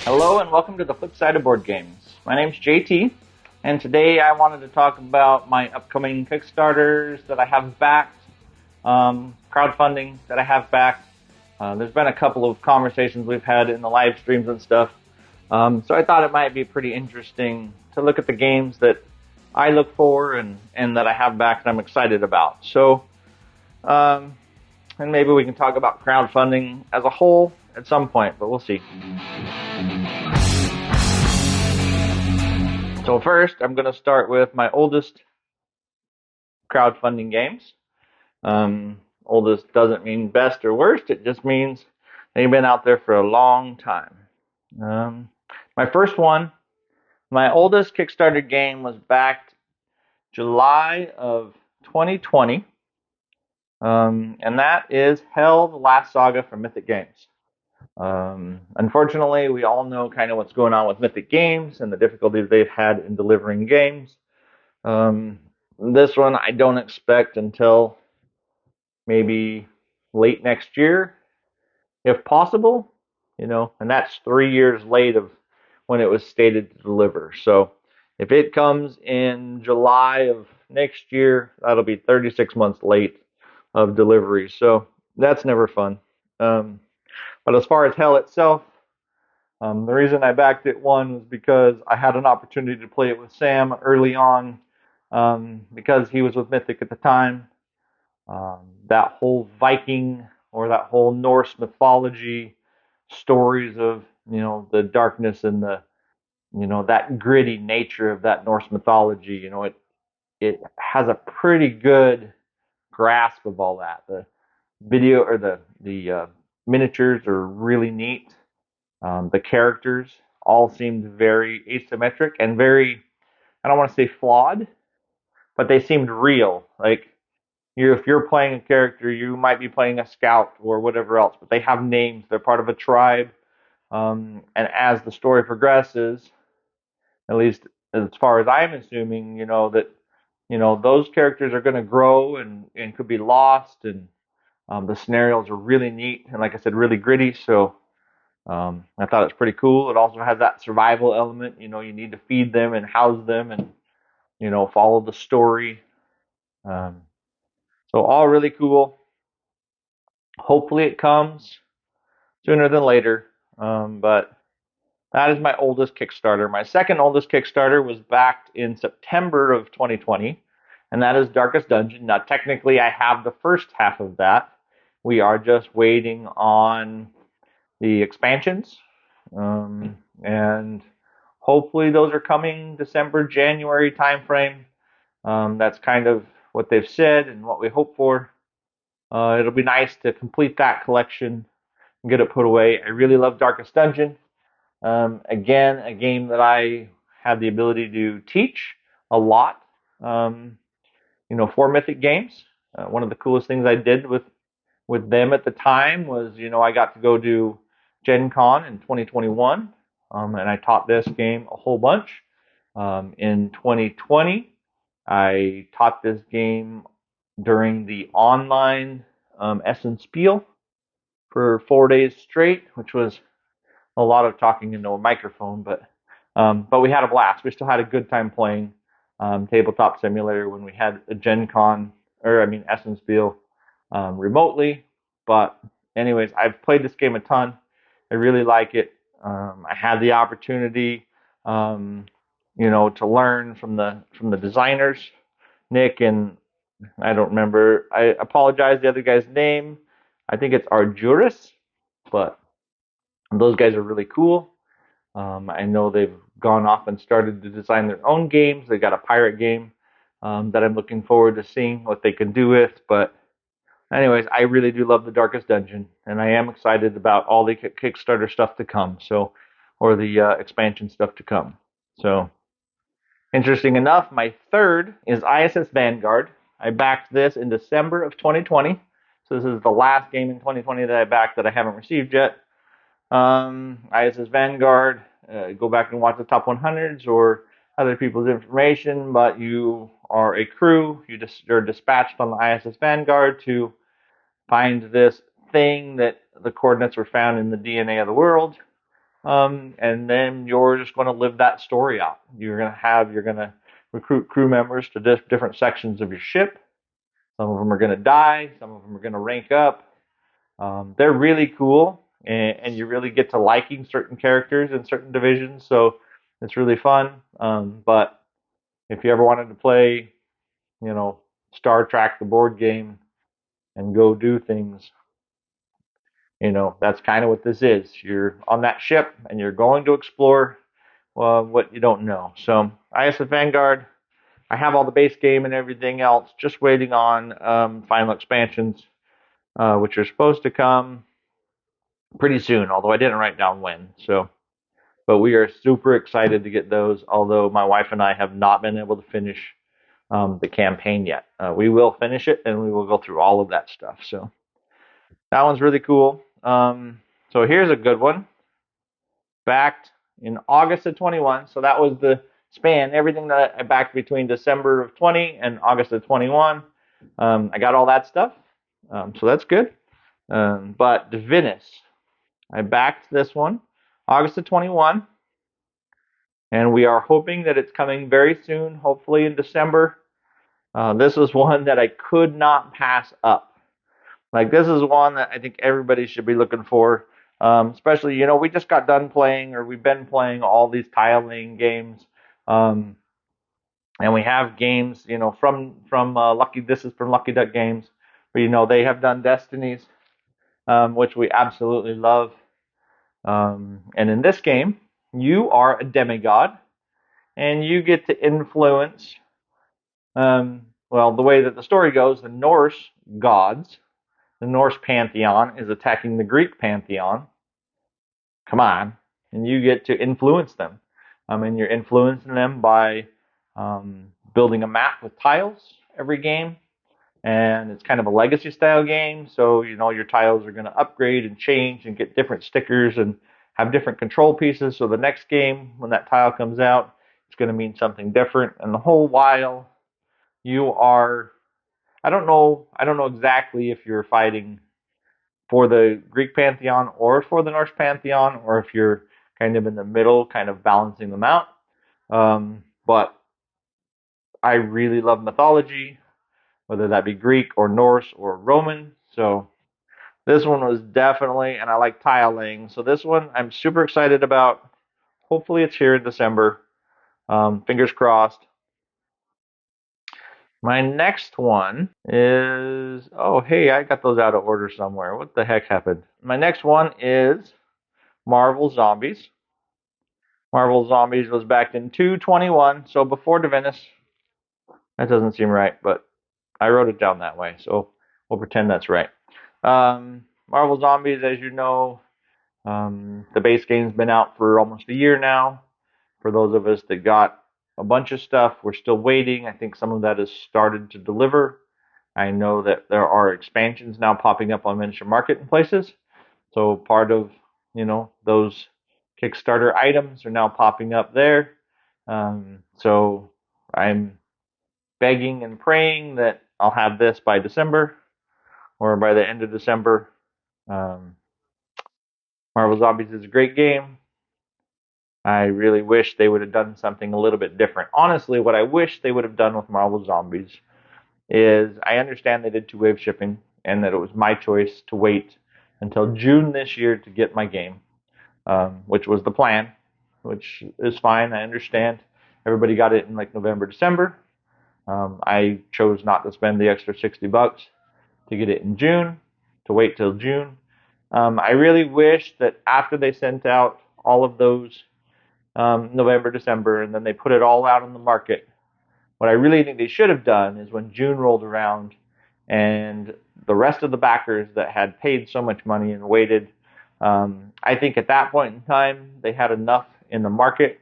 Hello and welcome to the Flipside of Board Games. My name's JT, and today I wanted to talk about my upcoming Kickstarters that I have backed, crowdfunding that I have backed. There's been a couple of conversations we've had in the live streams and stuff, so I thought it might be pretty interesting to look at the games that I look for and that I have backed and I'm excited about. So, and maybe we can talk about crowdfunding as a whole at some point, but we'll see. So first, I'm going to start with my oldest crowdfunding games. Oldest doesn't mean best or worst, it just means they've been out there for a long time. My first one, my oldest Kickstarter game was backed July of 2020, and that is Hell, the Last Saga from Mythic Games. Unfortunately, we all know kind of what's going on with Mythic Games and the difficulties they've had in delivering games. This one I don't expect until maybe late next year, if possible, and that's 3 years late of when it was stated to deliver. So if it comes in July of next year, that'll be 36 months late of delivery. So that's never fun. But as far as Hell itself, the reason I backed it, one, was because I had an opportunity to play it with Sam early on, because he was with Mythic at the time. That whole Viking or that whole Norse mythology stories of, the darkness and the, that gritty nature of that Norse mythology, it has a pretty good grasp of all that. The video or the miniatures are really neat. The characters all seemed very asymmetric and very, I don't want to say flawed, but they seemed real. Like, if you're playing a character, you might be playing a scout or whatever else, but they have names. They're part of a tribe. And as the story progresses, at least as far as I'm assuming, that, those characters are going to grow and could be lost. And the scenarios are really neat. And like I said, really gritty. So I thought it was pretty cool. It also has that survival element. You need to feed them and house them and, follow the story. So all really cool. Hopefully it comes sooner than later. But that is my oldest Kickstarter. My second oldest Kickstarter was backed in September of 2020, and that is Darkest Dungeon. Now, technically, I have the first half of that. We are just waiting on the expansions, and hopefully those are coming December, January timeframe. That's kind of what they've said and what we hope for. It'll be nice to complete that collection and get it put away. I really love Darkest Dungeon. Again, a game that I had the ability to teach a lot, for Mythic Games. One of the coolest things I did with them at the time was, I got to go do Gen Con in 2021, and I taught this game a whole bunch. In 2020, I taught this game during the online Essen Spiel for 4 days straight, which was a lot of talking into a microphone, but we had a blast. We still had a good time playing Tabletop Simulator when we had a Gen Con, Essen Spiel remotely. But anyways, I've played this game a ton. I really like it. I had the opportunity, to learn from the designers, Nick and I don't remember. I apologize the other guy's name. I think it's Arjuris, but those guys are really cool. I know they've gone off and started to design their own games. They got a pirate game that I'm looking forward to seeing what they can do with. But anyways, I really do love the Darkest Dungeon, and I am excited about all the Kickstarter stuff to come. Or the expansion stuff to come. So, interesting enough, my third is ISS Vanguard. I backed this in December of 2020. So this is the last game in 2020 that I backed that I haven't received yet. ISS Vanguard, go back and watch the top 100s or other people's information, but you are a crew. You're dispatched on the ISS Vanguard to find this thing that the coordinates were found in the DNA of the world. And then you're just going to live that story out. You're going to recruit crew members to different sections of your ship. Some of them are going to die. Some of them are going to rank up. They're really cool, and you really get to liking certain characters in certain divisions. So it's really fun. But if you ever wanted to play, Star Trek, the board game, and go do things, that's kind of what this is. You're on that ship, and you're going to explore what you don't know. So ISS Vanguard, I have all the base game and everything else, just waiting on final expansions, which are supposed to come pretty soon, although I didn't write down when. So, but we are super excited to get those, although my wife and I have not been able to finish the campaign yet. We will finish it, and we will go through all of that stuff. So that one's really cool. So here's a good one. Backed in August of 21. So that was the span, everything that I backed between December of 20 and August of 21. I got all that stuff. So that's good. But Divinus, I backed this one August of 21. And we are hoping that it's coming very soon, hopefully in December. This was one that I could not pass up. Like, this is one that I think everybody should be looking for. Especially, we just got done playing, or we've been playing all these tile-laying games. And we have games, from Lucky. This is from Lucky Duck Games, where, they have done Destinies, which we absolutely love. And in this game, you are a demigod, and you get to influence, the way that the story goes, the Norse gods. The Norse pantheon is attacking the Greek pantheon. Come on. And you get to influence them. And you're influencing them by building a map with tiles every game. And it's kind of a legacy style game. So, your tiles are going to upgrade and change and get different stickers and have different control pieces. So the next game, when that tile comes out, it's going to mean something different. And the whole while, you are, I don't know exactly if you're fighting for the Greek pantheon or for the Norse pantheon, or if you're kind of in the middle, kind of balancing them out. But I really love mythology, whether that be Greek or Norse or Roman. So this one was definitely, and I like tile laying. So this one I'm super excited about. Hopefully it's here in December. Fingers crossed. My next one is, oh, hey, I got those out of order somewhere. What the heck happened? My next one is Marvel Zombies. Marvel Zombies was backed in 2/21, so before Divinus. That doesn't seem right, but I wrote it down that way, so we'll pretend that's right. Marvel Zombies, as you know, the base game's been out for almost a year now. For those of us that got a bunch of stuff, we're still waiting. I think some of that has started to deliver. I know that there are expansions now popping up on Miniature Market in places. So part of, those Kickstarter items are now popping up there. So I'm begging and praying that I'll have this by December or by the end of December. Marvel Zombies is a great game. I really wish they would have done something a little bit different. Honestly, what I wish they would have done with Marvel Zombies is, I understand they did 2-wave shipping and that it was my choice to wait until June this year to get my game, which was the plan, which is fine. I understand. Everybody got it in like November, December. I chose not to spend the extra $60 to get it in June, to wait till June. I really wish that after they sent out all of those November, December, and then they put it all out on the market, what I really think they should have done is when June rolled around and the rest of the backers that had paid so much money and waited, I think at that point in time they had enough in the market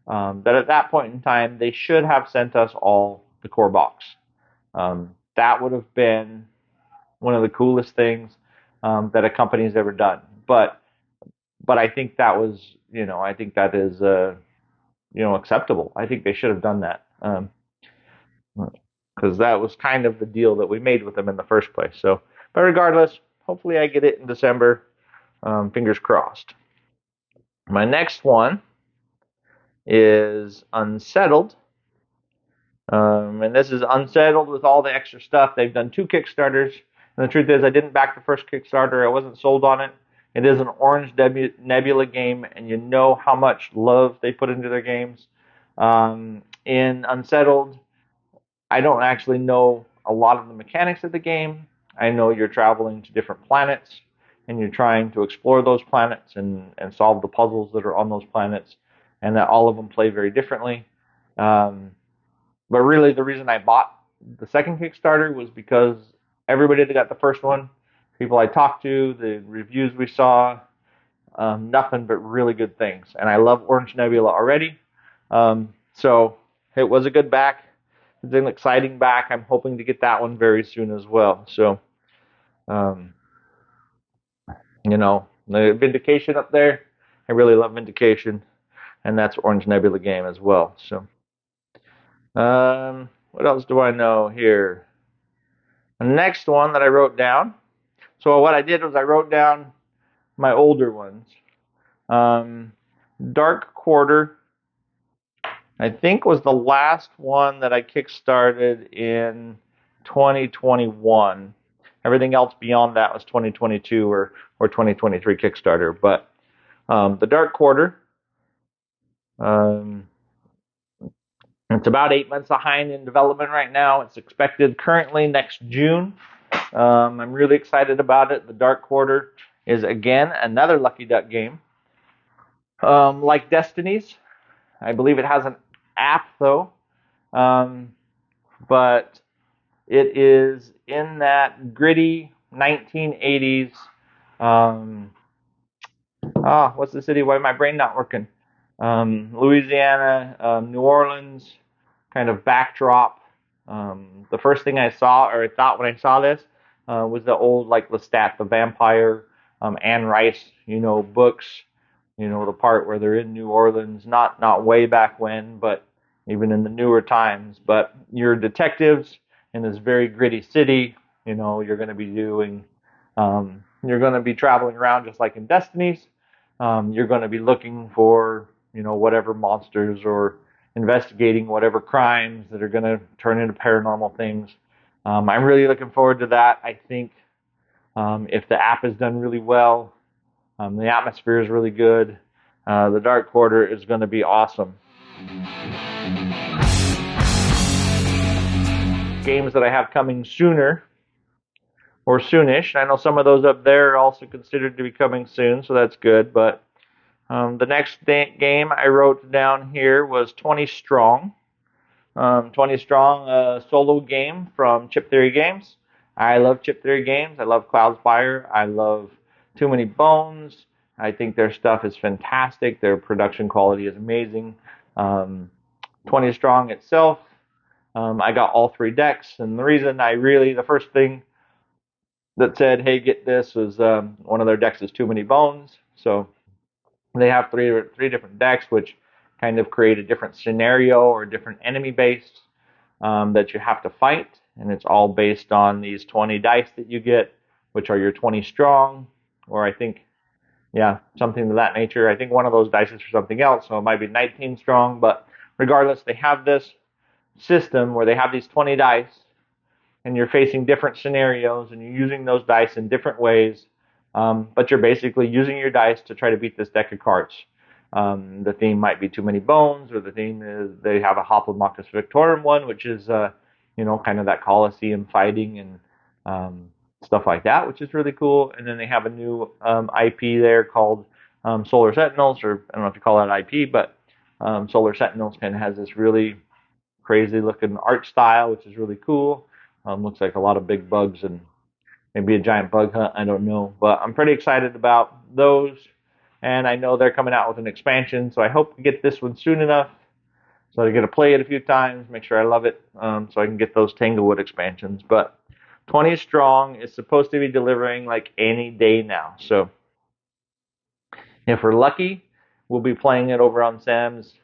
that at that point in time they should have sent us all the core box. That would have been one of the coolest things that a company's ever done. But I think that was, I think that is acceptable. I think they should have done that. Because that was kind of the deal that we made with them in the first place. So, but regardless, hopefully I get it in December. Fingers crossed. My next one is Unsettled. And this is Unsettled with all the extra stuff. They've done 2 Kickstarters. And the truth is, I didn't back the first Kickstarter. I wasn't sold on it. It is an Orange Nebula game, and you know how much love they put into their games. In Unsettled, I don't actually know a lot of the mechanics of the game. I know you're traveling to different planets, and you're trying to explore those planets and solve the puzzles that are on those planets, and that all of them play very differently. But really, the reason I bought the second Kickstarter was because everybody that got the first one, people I talked to, the reviews we saw, nothing but really good things. And I love Orange Nebula already. So it was a good back. It's an exciting back. I'm hoping to get that one very soon as well. So, the Vindication up there, I really love Vindication. And that's Orange Nebula game as well. So, what else do I know here? The next one that I wrote down. So what I did was I wrote down my older ones. Dark Quarter, I think, was the last one that I kickstarted in 2021. Everything else beyond that was 2022 or 2023 Kickstarter. But the Dark Quarter, it's about 8 months behind in development right now. It's expected currently next June. I'm really excited about it. The Dark Quarter is, again, another Lucky Duck game. Like Destiny's, I believe it has an app, though. But it is in that gritty 1980s. What's the city? Why is my brain not working? Louisiana, New Orleans kind of backdrop. The first thing I saw, or I thought when I saw this, was the old, like, Lestat the Vampire, Anne Rice, books, the part where they're in New Orleans, not way back when, but even in the newer times. But you're detectives in this very gritty city. You're going to be doing, you're going to be traveling around just like in Destiny's. You're going to be looking for, whatever monsters or investigating whatever crimes that are going to turn into paranormal things. I'm really looking forward to that. I think if the app is done really well, the atmosphere is really good, the Dark Quarter is going to be awesome. Games that I have coming sooner or soonish. I know some of those up there are also considered to be coming soon, so that's good. But the next game I wrote down here was 20 Strong. 20 Strong, a solo game from Chip Theory Games. I love Chip Theory Games. I love Cloudspire. I love Too Many Bones. I think their stuff is fantastic. Their production quality is amazing. 20 Strong itself, I got all 3 decks. And the reason the first thing that said, hey, get this, was one of their decks is Too Many Bones. So they have three different decks, which kind of create a different scenario or different enemy base that you have to fight. And it's all based on these 20 dice that you get, which are your 20 strong, or I think, something of that nature. I think one of those dice is for something else, so it might be 19 strong. But regardless, they have this system where they have these 20 dice, and you're facing different scenarios, and you're using those dice in different ways. But you're basically using your dice to try to beat this deck of cards. The theme might be Too Many Bones, or the theme is they have a Hoplomachus Victorum one, which is, kind of that Colosseum fighting and stuff like that, which is really cool. And then they have a new IP there called Solar Sentinels, or I don't know if you call that IP, but Solar Sentinels kind of has this really crazy looking art style, which is really cool. Looks like a lot of big bugs and maybe a giant bug hunt, I don't know. But I'm pretty excited about those. And I know they're coming out with an expansion, so I hope to get this one soon enough so I get to play it a few times, make sure I love it, so I can get those Tanglewood expansions. But 20 Strong is supposed to be delivering like any day now. So if we're lucky, we'll be playing it over on Sam's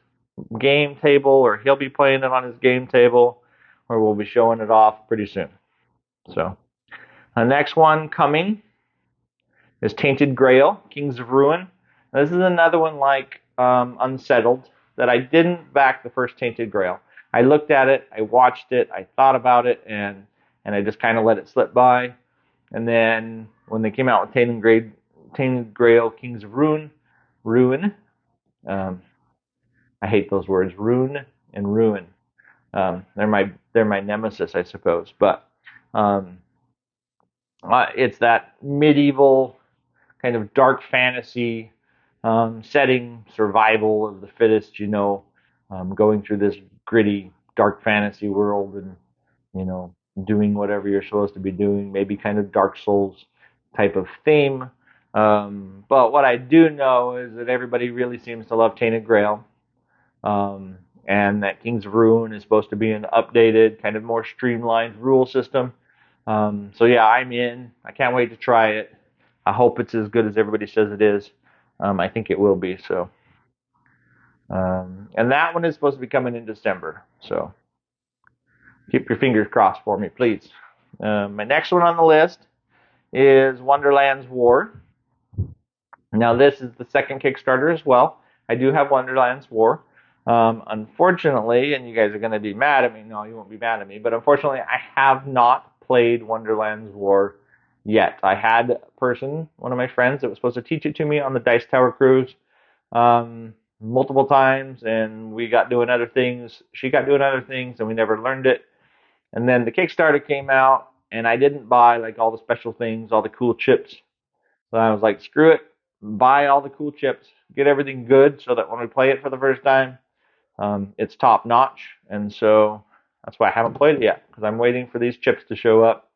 game table, or he'll be playing it on his game table, or we'll be showing it off pretty soon. So, the next one coming is Tainted Grail, Kings of Ruin. Now, this is another one like Unsettled that I didn't back the first Tainted Grail. I looked at it, I watched it, I thought about it, and I just kind of let it slip by. And then when they came out with Tainted Grail, Kings of Ruin. I hate those words, Rune and Ruin. They're my nemesis, I suppose. But it's that medieval kind of dark fantasy setting, survival of the fittest. Going through this gritty dark fantasy world, and doing whatever you're supposed to be doing. Maybe kind of Dark Souls type of theme. But what I do know is that everybody really seems to love Tainted Grail. And that Kings of Ruin is supposed to be an updated, kind of more streamlined rule system. So yeah, I'm in. I can't wait to try it. I hope it's as good as everybody says it is. I think it will be. So, and that one is supposed to be coming in December. So keep your fingers crossed for me, please. My next one on the list is Wonderlands War. Now this is the second Kickstarter as well. I do have Wonderlands War. Unfortunately, and you guys are going to be mad at me. No, you won't be mad at me. But unfortunately, I have not played Wonderlands War yet. I had a person, one of my friends, that was supposed to teach it to me on the Dice Tower cruise multiple times, and we got doing other things. She got doing other things, and we never learned it. And then the Kickstarter came out, and I didn't buy like all the special things, all the cool chips. So I was like, screw it, buy all the cool chips, get everything good, so that when we play it for the first time, it's top notch. And so that's why I haven't played it yet, because I'm waiting for these chips to show up.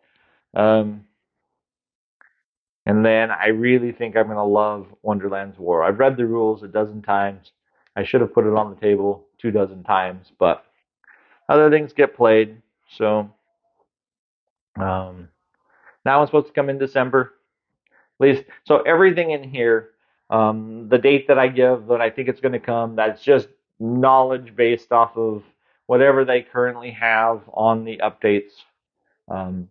And then I really think I'm going to love Wonderlands War. I've read the rules a dozen times. I should have put it on the table 24 times, but other things get played. So that one's supposed to come in December. At least, so everything in here, the date that I give that I think it's going to come, that's just knowledge based off of whatever they currently have on the updates.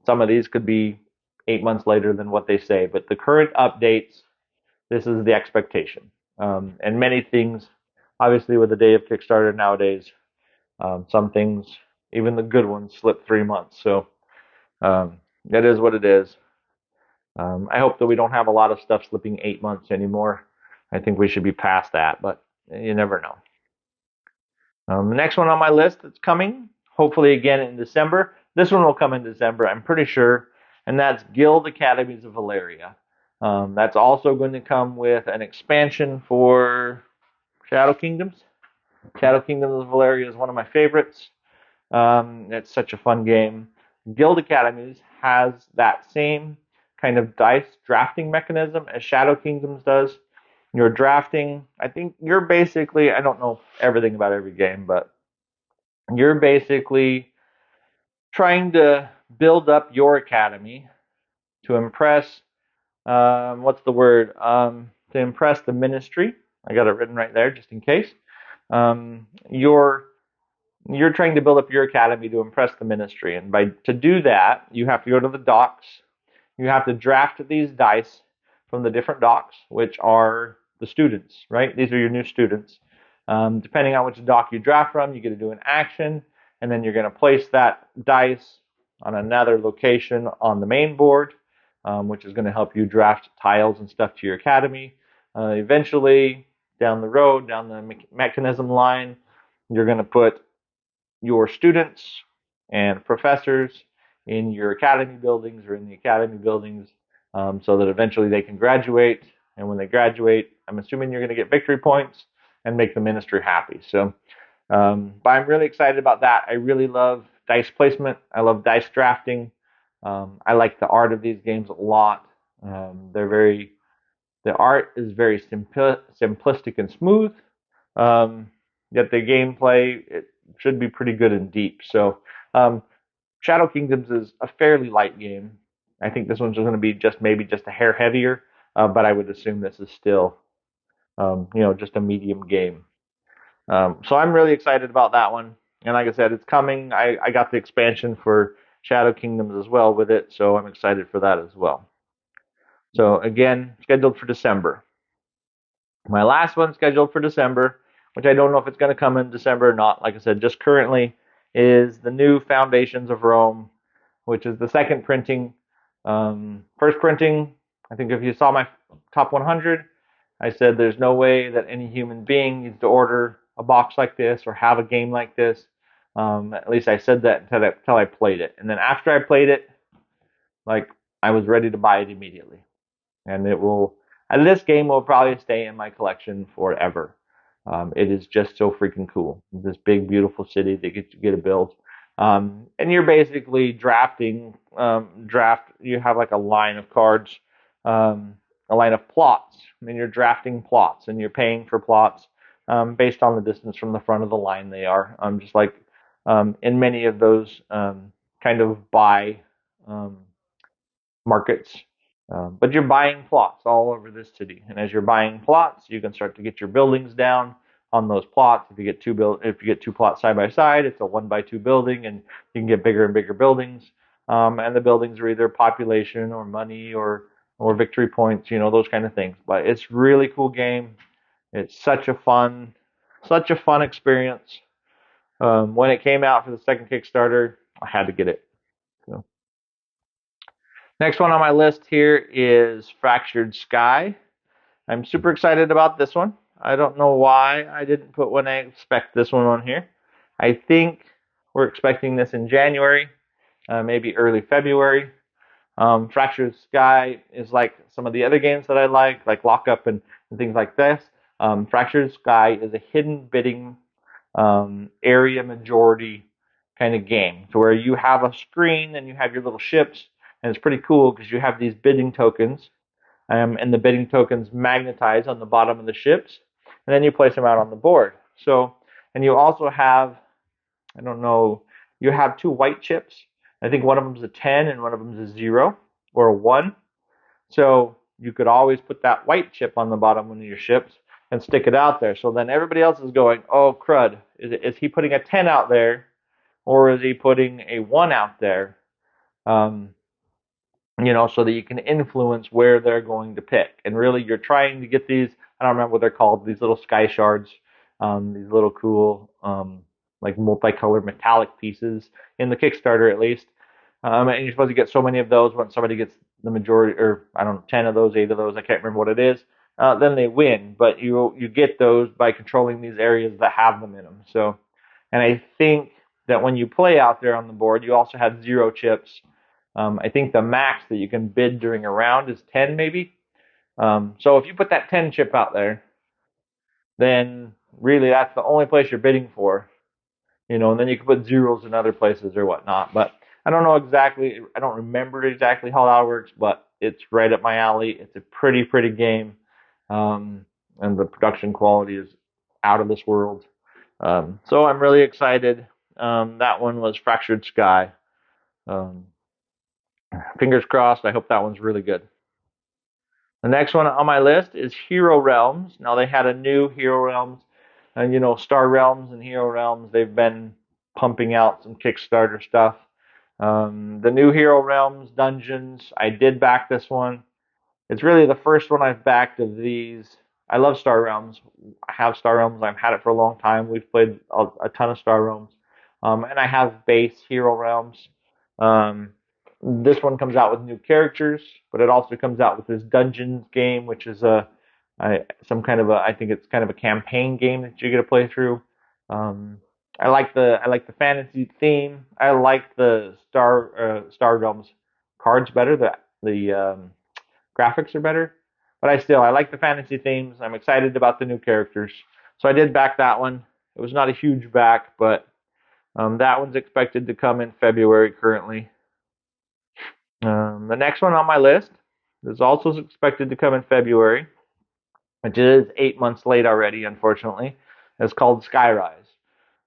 Some of these could be 8 months later than what they say, but the current updates, this is the expectation. And many things, obviously with the day of Kickstarter nowadays, some things, even the good ones, slip 3 months. So that is what it is. I hope that we don't have a lot of stuff slipping 8 months anymore. I think we should be past that, but you never know. The next one on my list that's coming, hopefully again in December. This one will come in December, I'm pretty sure, and that's Guild Academies of Elyria. That's also going to come with an expansion for Shadow Kingdoms. Shadow Kingdoms of Elyria is one of my favorites. It's such a fun game. Guild Academies has that same kind of dice drafting mechanism as Shadow Kingdoms does. You're drafting, I think you're basically, I don't know everything about every game, but you're basically trying to build up your academy to impress, what's the word? To impress the ministry. I got it written right there just in case. You're trying to build up your academy to impress the ministry, and to do that, you have to go to the docks. You have to draft these dice from the different docks, which are the students, right? These are your new students. Depending on which dock you draft from, you get to do an action, and then you're going to place that dice on another location on the main board, which is going to help you draft tiles and stuff to your academy. Eventually, down the road, down the mechanism line, you're going to put your students and professors in your academy buildings or in the academy buildings, so that eventually they can graduate. And when they graduate, I'm assuming you're going to get victory points and make the ministry happy. So, but I'm really excited about that. I really love dice placement. I love dice drafting. I like the art of these games a lot. The art is very simplistic and smooth. Yet the gameplay, it should be pretty good and deep. So, Shadow Kingdoms is a fairly light game. I think this one's going to be maybe just a hair heavier, but I would assume this is still, just a medium game. So I'm really excited about that one. And like I said, it's coming. I got the expansion for Shadow Kingdoms as well with it, so I'm excited for that as well. So again, scheduled for December. My last one scheduled for December, which I don't know if it's going to come in December or not. Like I said, just currently is the new Foundations of Rome, which is the second printing. First printing, I think if you saw my top 100, I said there's no way that any human being needs to order a box like this or have a game like this. At least I said that until I played it. And then after I played it, like I was ready to buy it immediately. And it will, and this game will probably stay in my collection forever. It is just so freaking cool. This big, beautiful city that you get to build. And you're basically drafting, you have like a line of cards, a line of plots, and you're drafting plots, and you're paying for plots based on the distance from the front of the line they are. Just like in many of those kind of buy markets. But you're buying plots all over this city, and as you're buying plots, you can start to get your buildings down on those plots. If you get two plots side by side, it's a 1x2 building, and you can get bigger and bigger buildings. And the buildings are either population or money or victory points, those kind of things. But it's really cool game. It's such a fun experience. When it came out for the second Kickstarter, I had to get it. So. Next one on my list here is Fractured Sky. I'm super excited about this one. I don't know why I didn't put when I expect this one on here. I think we're expecting this in January, maybe early February. Fractured Sky is like some of the other games that I like Lockup and things like this. Fractured Sky is a hidden bidding area majority kind of game, to where you have a screen and you have your little ships, and it's pretty cool because you have these bidding tokens, and the bidding tokens magnetize on the bottom of the ships, and then you place them out on the board. So, and you also have, I don't know, you have two white chips. I think one of them is a 10 and one of them is a 0 or a 1. So you could always put that white chip on the bottom of your ships and stick it out there. So then everybody else is going, oh crud, is he putting a 10 out there, or is he putting a 1 out there? So that you can influence where they're going to pick. And really, you're trying to get these, I don't remember what they're called, these little sky shards, these little cool, like multicolored metallic pieces in the Kickstarter at least. And you're supposed to get so many of those. When somebody gets the majority, or I don't know, 10 of those, 8 of those, I can't remember what it is, then they win. But you get those by controlling these areas that have them in them. So, and I think that when you play out there on the board, you also have 0 chips. I think the max that you can bid during a round is 10 maybe. So if you put that 10 chip out there, then really that's the only place you're bidding for. And then you can put zeros in other places or whatnot. But I don't know exactly, I don't remember exactly how that works, but it's right up my alley. It's a pretty game. And the production quality is out of this world. So I'm really excited. That one was Fractured Sky. Fingers crossed. I hope that one's really good. The next one on my list is Hero Realms. Now they had a new Hero Realms, and Star Realms and Hero Realms, they've been pumping out some Kickstarter stuff. The new Hero Realms dungeons, I did back this one. It's really the first one I've backed of these. I love Star Realms. I have Star Realms. I've had it for a long time. We've played a ton of Star Realms. And I have base Hero Realms. This one comes out with new characters, but it also comes out with this Dungeons game, which is I think it's kind of a campaign game that you get to play through. I like the fantasy theme. I like the Star Realms cards better. The graphics are better, but I like the fantasy themes. I'm excited about the new characters, so I did back that one. It was not a huge back, but that one's expected to come in February currently. The next one on my list is also expected to come in February, which is 8 months late already, unfortunately. It's called Skyrise.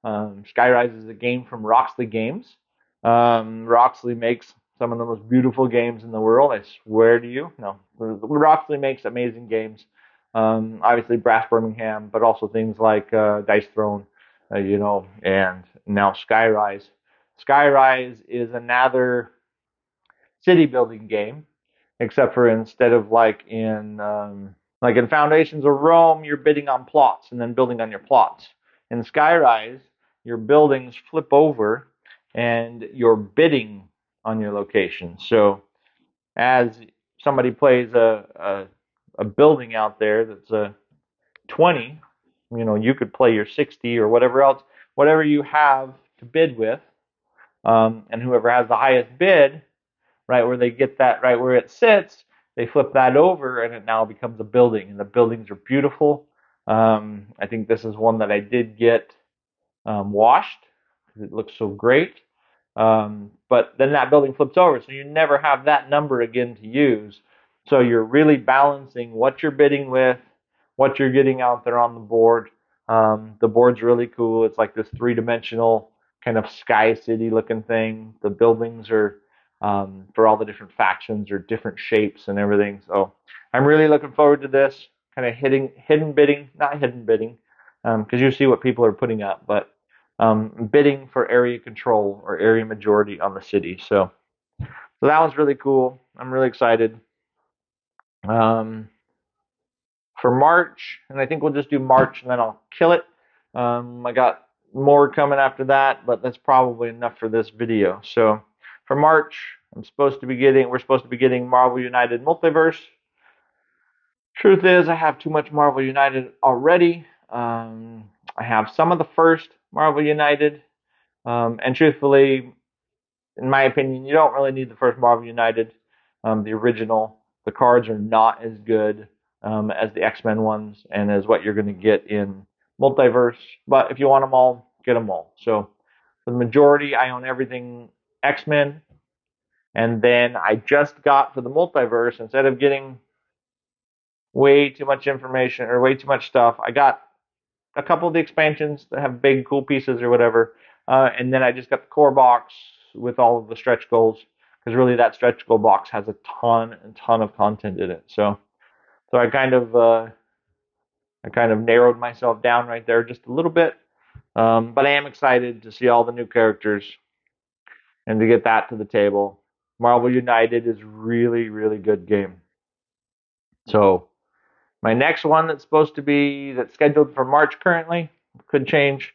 Skyrise is a game from Roxley Games. Roxley makes some of the most beautiful games in the world, I swear to you. No, Roxley makes amazing games. Obviously Brass Birmingham, but also things like Dice Throne, and now Skyrise. Skyrise is another city building game, except for instead of like in Foundations of Rome, you're bidding on plots and then building on your plots. In Skyrise, your buildings flip over and you're bidding on your location. So as somebody plays a building out there that's a 20, you could play your 60 or whatever else, whatever you have to bid with, and whoever has the highest bid, right where they get that, right where it sits, they flip that over and it now becomes a building, and the buildings are beautiful. I think this is one that I did get washed because it looks so great. But then that building flips over, so you never have that number again to use. So you're really balancing what you're bidding with, what you're getting out there on the board. The board's really cool. It's like this three-dimensional kind of sky city looking thing. The buildings are for all the different factions are different shapes and everything. So I'm really looking forward to this kind of hidden bidding, not hidden bidding, because you see what people are putting up, but bidding for area control or area majority on the city. So that one's really cool. I'm really excited. For March, and I think we'll just do March and then I'll kill it. I got more coming after that, but that's probably enough for this video. So for March, we're supposed to be getting Marvel United Multiverse. Truth is, I have too much Marvel United already. I have some of the first Marvel United, and truthfully, in my opinion, you don't really need the first Marvel United, the original. The cards are not as good as the X-Men ones and as what you're going to get in Multiverse. But if you want them all, get them all. So for the majority, I own everything X-Men. And then I just got for the Multiverse, instead of getting way too much information or way too much stuff, I got a couple of the expansions that have big, cool pieces or whatever. And then I just got the core box with all of the stretch goals, because really that stretch goal box has a ton of content in it. So I kind of narrowed myself down right there just a little bit. But I am excited to see all the new characters and to get that to the table. Marvel United is really, really good game. So my next one that's scheduled for March currently, could change,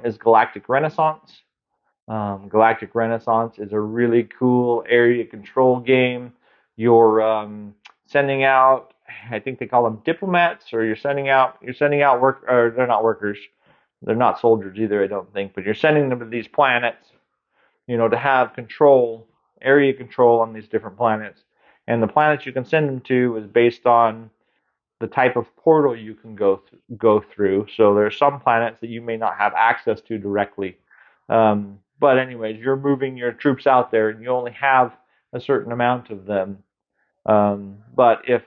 is Galactic Renaissance. Galactic Renaissance is a really cool area control game. You're sending out, I think they call them diplomats, or you're sending out or they're not workers, they're not soldiers either, I don't think, but you're sending them to these planets, to have area control on these different planets. And the planets you can send them to is based on the type of portal you can go through. So there are some planets that you may not have access to directly. But anyways, you're moving your troops out there and you only have a certain amount of them. But if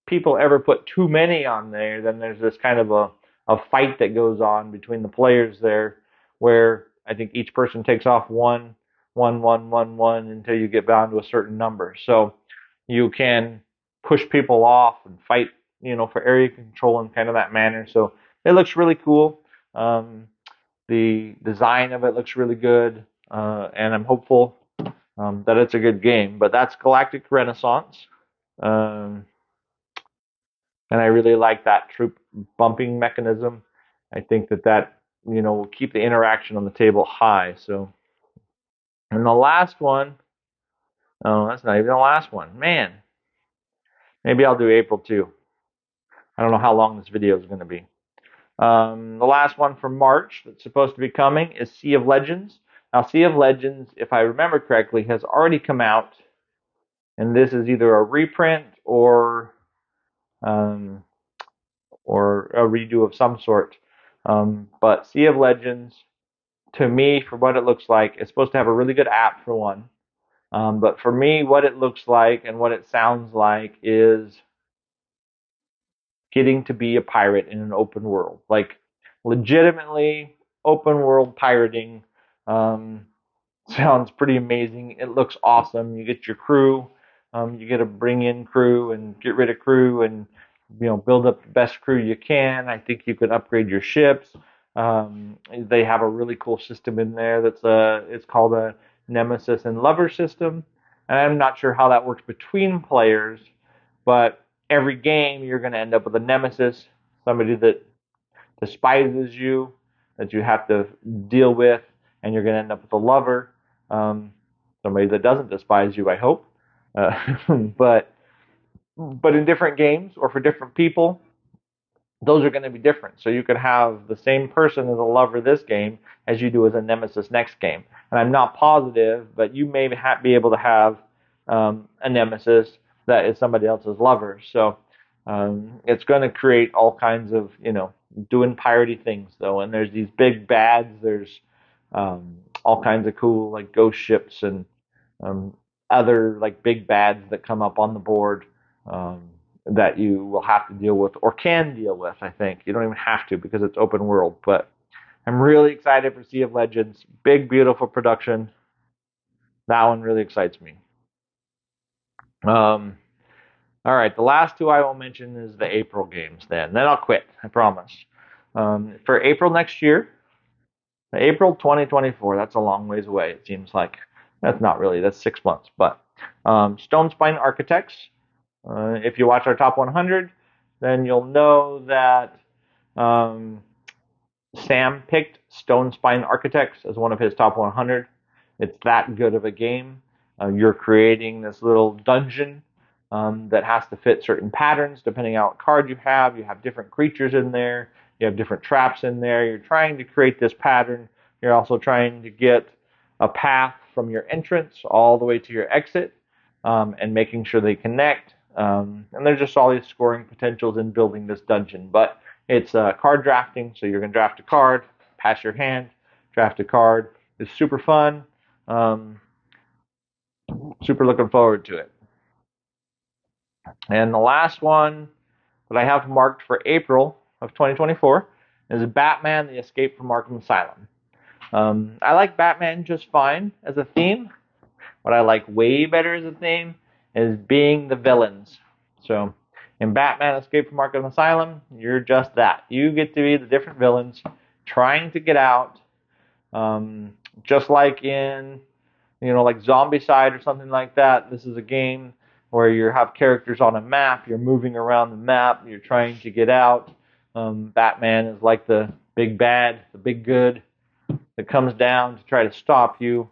people ever put too many on there, then there's this kind of a fight that goes on between the players there, where I think each person takes off one until you get down to a certain number. So you can push people off and fight, for area control in kind of that manner. So it looks really cool. The design of it looks really good, and I'm hopeful that it's a good game. But that's Galactic Renaissance, and I really like that troop bumping mechanism. I think that will keep the interaction on the table high. So, and the last one, oh, that's not even the last one. Man, maybe I'll do April too. I don't know how long this video is going to be. The last one for March that's supposed to be coming is Sea of Legends. Now, Sea of Legends, if I remember correctly, has already come out, and this is either a reprint or a redo of some sort. But Sea of Legends, to me, for what it looks like, it's supposed to have a really good app for one. But for me, what it looks like and what it sounds like is getting to be a pirate in an open world. Like, legitimately open world pirating. Sounds pretty amazing. It looks awesome. You get your crew. You get to bring in crew and get rid of crew, and build up the best crew you can. I think you could upgrade your ships. They have a really cool system in there it's called a Nemesis and Lover system. And I'm not sure how that works between players, but every game you're going to end up with a nemesis, somebody that despises you, that you have to deal with, and you're going to end up with a lover, um, somebody that doesn't despise you, I hope. But in different games or for different people, those are going to be different. So you could have the same person as a lover this game as you do as a nemesis next game. And I'm not positive, but you may be able to have a nemesis that is somebody else's lover. So it's going to create all kinds of, doing piratey things, though. And there's these big bads. There's all kinds of cool, like, ghost ships and other, like, big bads that come up on the board. That you will have to deal with, or can deal with, I think. You don't even have to because it's open world. But I'm really excited for Sea of Legends. Big, beautiful production. That one really excites me. All right, the last two I will mention is the April games then. Then I'll quit, I promise. For April next year, April 2024, that's a long ways away, it seems like. That's not really, that's 6 months. But Stone Spine Architects. If you watch our top 100, then you'll know that Sam picked Stone Spine Architects as one of his top 100. It's that good of a game. You're creating this little dungeon that has to fit certain patterns depending on what card you have. You have different creatures in there. You have different traps in there. You're trying to create this pattern. You're also trying to get a path from your entrance all the way to your exit and making sure they connect. And there's just all these scoring potentials in building this dungeon. But it's card drafting, so you're going to draft a card, pass your hand, draft a card. It's super fun. Super looking forward to it. And the last one that I have marked for April of 2024 is Batman: The Escape from Arkham Asylum. I like Batman just fine as a theme. What I like way better as a theme is being the villains. So in Batman Escape from Arkham Asylum, you're just that. You get to be the different villains trying to get out. Just like in, like Zombicide or something like that. This is a game where you have characters on a map. You're moving around the map. You're trying to get out. Batman is like the big bad, the big good that comes down to try to stop you.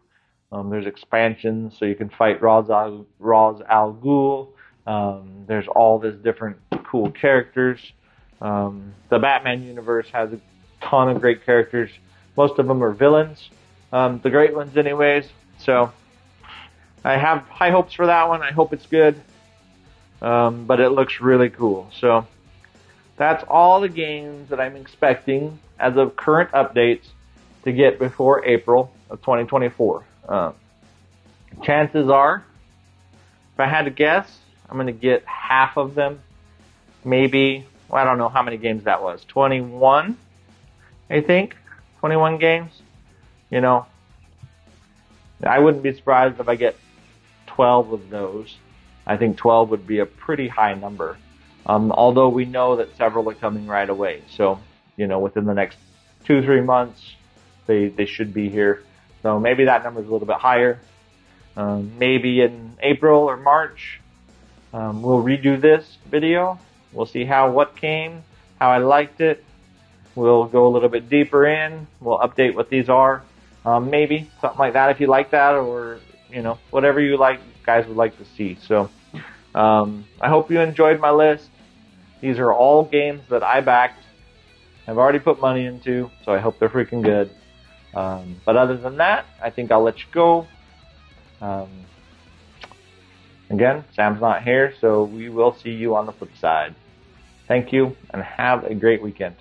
There's expansions, so you can fight Ra's al Ghul. There's all these different cool characters. The Batman universe has a ton of great characters. Most of them are villains. The great ones anyways. So I have high hopes for that one. I hope it's good. But it looks really cool. So that's all the games that I'm expecting as of current updates to get before April of 2024. Chances are, if I had to guess, I'm going to get half of them. Maybe, I don't know how many games that was. 21, I think. 21 games. I wouldn't be surprised if I get 12 of those. I think 12 would be a pretty high number. Although we know that several are coming right away. So, within the next 2-3 months, they should be here. So maybe that number is a little bit higher. Maybe in April or March, we'll redo this video. We'll see what came, how I liked it. We'll go a little bit deeper in. We'll update what these are. Maybe something like that if you like that, or whatever you guys would like to see. So I hope you enjoyed my list. These are all games that I backed. I've already put money into, so I hope they're freaking good. But other than that, I think I'll let you go. Again, Sam's not here, so we will see you on the flip side. Thank you, and have a great weekend.